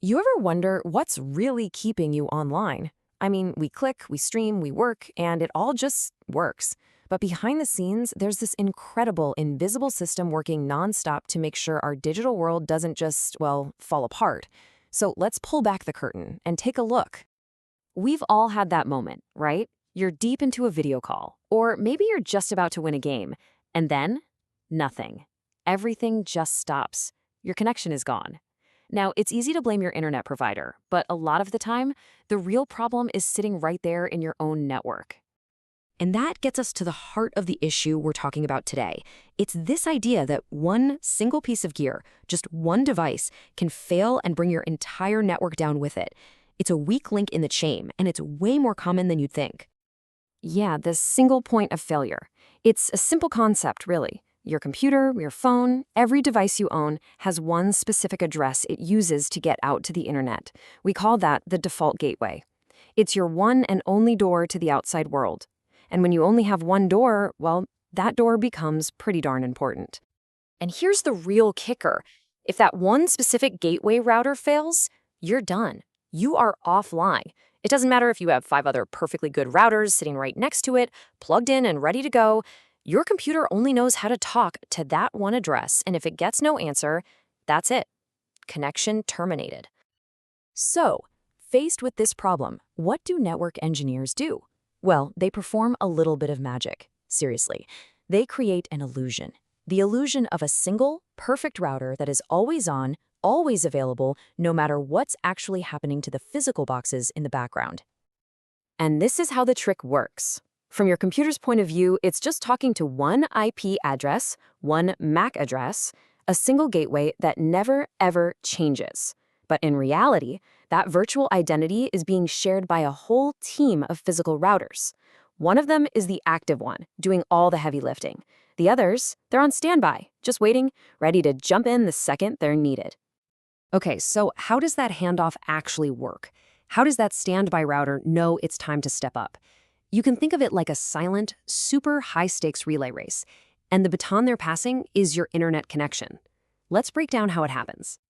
You ever wonder what's really keeping you online? I mean, we click, we stream, we work, and it all just works. But behind the scenes, there's this incredible, invisible system working nonstop to make sure our digital world doesn't just, well, fall apart. So let's pull back the curtain and take a look. We've all had that moment, right? You're deep into a video call, or maybe you're just about to win a game, and then nothing. Everything just stops. Your connection is gone. Now, it's easy to blame your internet provider, but a lot of the time, the real problem is sitting right there in your own network. And that gets us to the heart of the issue we're talking about today. It's this idea that one single piece of gear, just one device, can fail and bring your entire network down with it. It's a weak link in the chain, and it's way more common than you'd think. Yeah, the single point of failure. It's a simple concept, really. Your computer, your phone, every device you own has one specific address it uses to get out to the internet. We call that the default gateway. It's your one and only door to the outside world. And when you only have one door, well, that door becomes pretty darn important. And here's the real kicker. If that one specific gateway router fails, you're done. You are offline. It doesn't matter if you have 5 other perfectly good routers sitting right next to it, plugged in and ready to go. Your computer only knows how to talk to that one address, and if it gets no answer, that's it. Connection terminated. So, faced with this problem, what do network engineers do? Well, they perform a little bit of magic. Seriously. They create an illusion. The illusion of a single, perfect router that is always on, always available, no matter what's actually happening to the physical boxes in the background. And this is how the trick works. From your computer's point of view, it's just talking to one IP address, one MAC address, a single gateway that never, ever changes. But in reality, that virtual identity is being shared by a whole team of physical routers. One of them is the active one, doing all the heavy lifting. The others, they're on standby, just waiting, ready to jump in the second they're needed. Okay, so how does that handoff actually work? How does that standby router know it's time to step up? You can think of it like a silent, super high-stakes relay race, and the baton they're passing is your internet connection. Let's break down how it happens.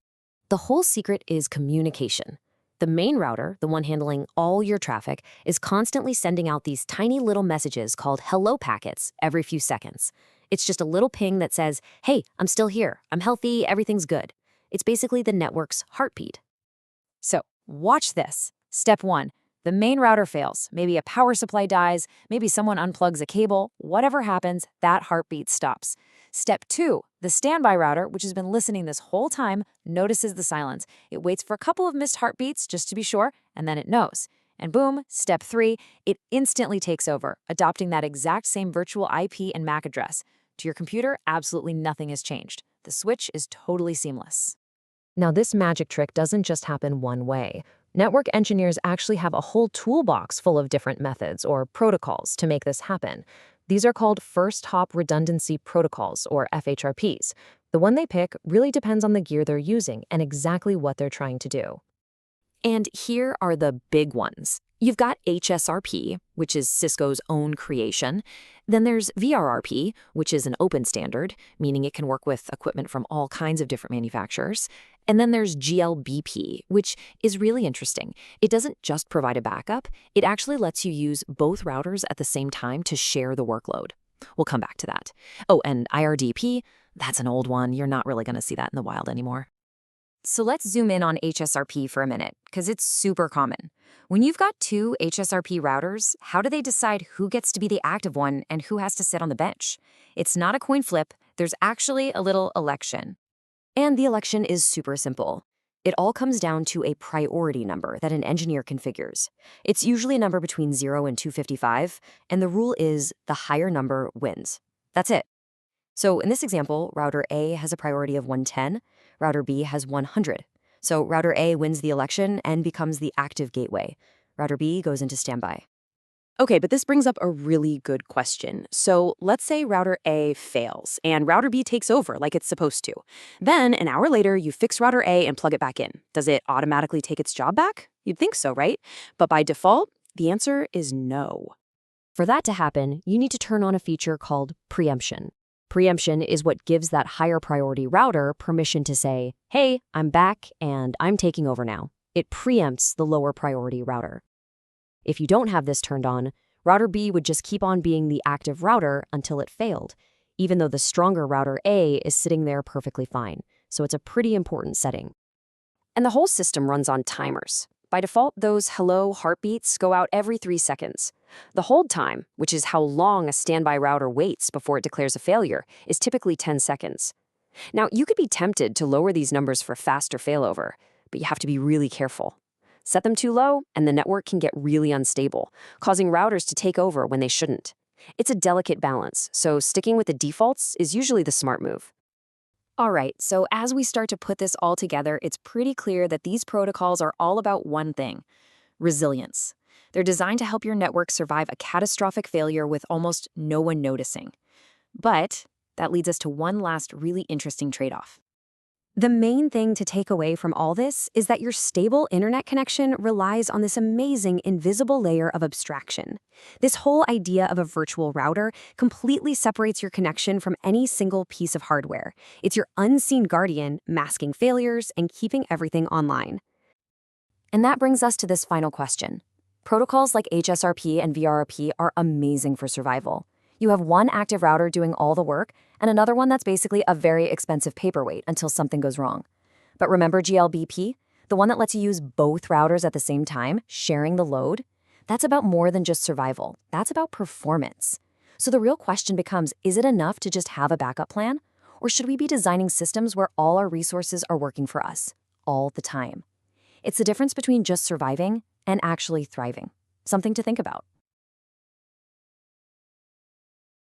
The whole secret is communication. The main router, the one handling all your traffic, is constantly sending out these tiny little messages called hello packets every few seconds. It's just a little ping that says, hey, I'm still here, I'm healthy, everything's good. It's basically the network's heartbeat. So, watch this. Step 1. The main router fails. Maybe a power supply dies, maybe someone unplugs a cable. Whatever happens, that heartbeat stops. Step 2, the standby router, which has been listening this whole time, notices the silence. It waits for a couple of missed heartbeats just to be sure, and then it knows. And boom, step 3, it instantly takes over, adopting that exact same virtual IP and MAC address. To your computer, absolutely nothing has changed. The switch is totally seamless. Now, this magic trick doesn't just happen one way. Network engineers actually have a whole toolbox full of different methods or protocols to make this happen. These are called first-hop redundancy protocols, or FHRPs. The one they pick really depends on the gear they're using and exactly what they're trying to do. And here are the big ones. You've got HSRP, which is Cisco's own creation. Then there's VRRP, which is an open standard, meaning it can work with equipment from all kinds of different manufacturers. And then there's GLBP, which is really interesting. It doesn't just provide a backup, it actually lets you use both routers at the same time to share the workload. We'll come back to that. Oh, and IRDP, that's an old one. You're not really going to see that in the wild anymore. So let's zoom in on HSRP for a minute, because it's super common. When you've got 2 HSRP routers, how do they decide who gets to be the active one and who has to sit on the bench? It's not a coin flip, there's actually a little election. And the election is super simple. It all comes down to a priority number that an engineer configures. It's usually a number between 0 and 255, and the rule is the higher number wins. That's it. So in this example, router A has a priority of 110, router B has 100. So router A wins the election and becomes the active gateway. Router B goes into standby. Okay, but this brings up a really good question. So let's say router A fails and router B takes over like it's supposed to. Then an hour later, you fix router A and plug it back in. Does it automatically take its job back? You'd think so, right? But by default, the answer is no. For that to happen, you need to turn on a feature called preemption. Preemption is what gives that higher priority router permission to say, hey, I'm back and I'm taking over now. It preempts the lower priority router. If you don't have this turned on, router B would just keep on being the active router until it failed, even though the stronger router A is sitting there perfectly fine. So it's a pretty important setting. And the whole system runs on timers. By default, those hello heartbeats go out every 3 seconds. The hold time, which is how long a standby router waits before it declares a failure, is typically 10 seconds. Now, you could be tempted to lower these numbers for faster failover, but you have to be really careful. Set them too low, and the network can get really unstable, causing routers to take over when they shouldn't. It's a delicate balance, so sticking with the defaults is usually the smart move. All right, so as we start to put this all together, it's pretty clear that these protocols are all about one thing: resilience. They're designed to help your network survive a catastrophic failure with almost no one noticing. But that leads us to one last really interesting trade-off. The main thing to take away from all this is that your stable internet connection relies on this amazing invisible layer of abstraction. This whole idea of a virtual router completely separates your connection from any single piece of hardware. It's your unseen guardian masking failures and keeping everything online. And that brings us to this final question. Protocols like HSRP and VRRP are amazing for survival. You have one active router doing all the work, and another one that's basically a very expensive paperweight until something goes wrong. But remember GLBP? The one that lets you use both routers at the same time, sharing the load? That's about more than just survival. That's about performance. So the real question becomes, is it enough to just have a backup plan? Or should we be designing systems where all our resources are working for us, all the time? It's the difference between just surviving and actually thriving. Something to think about.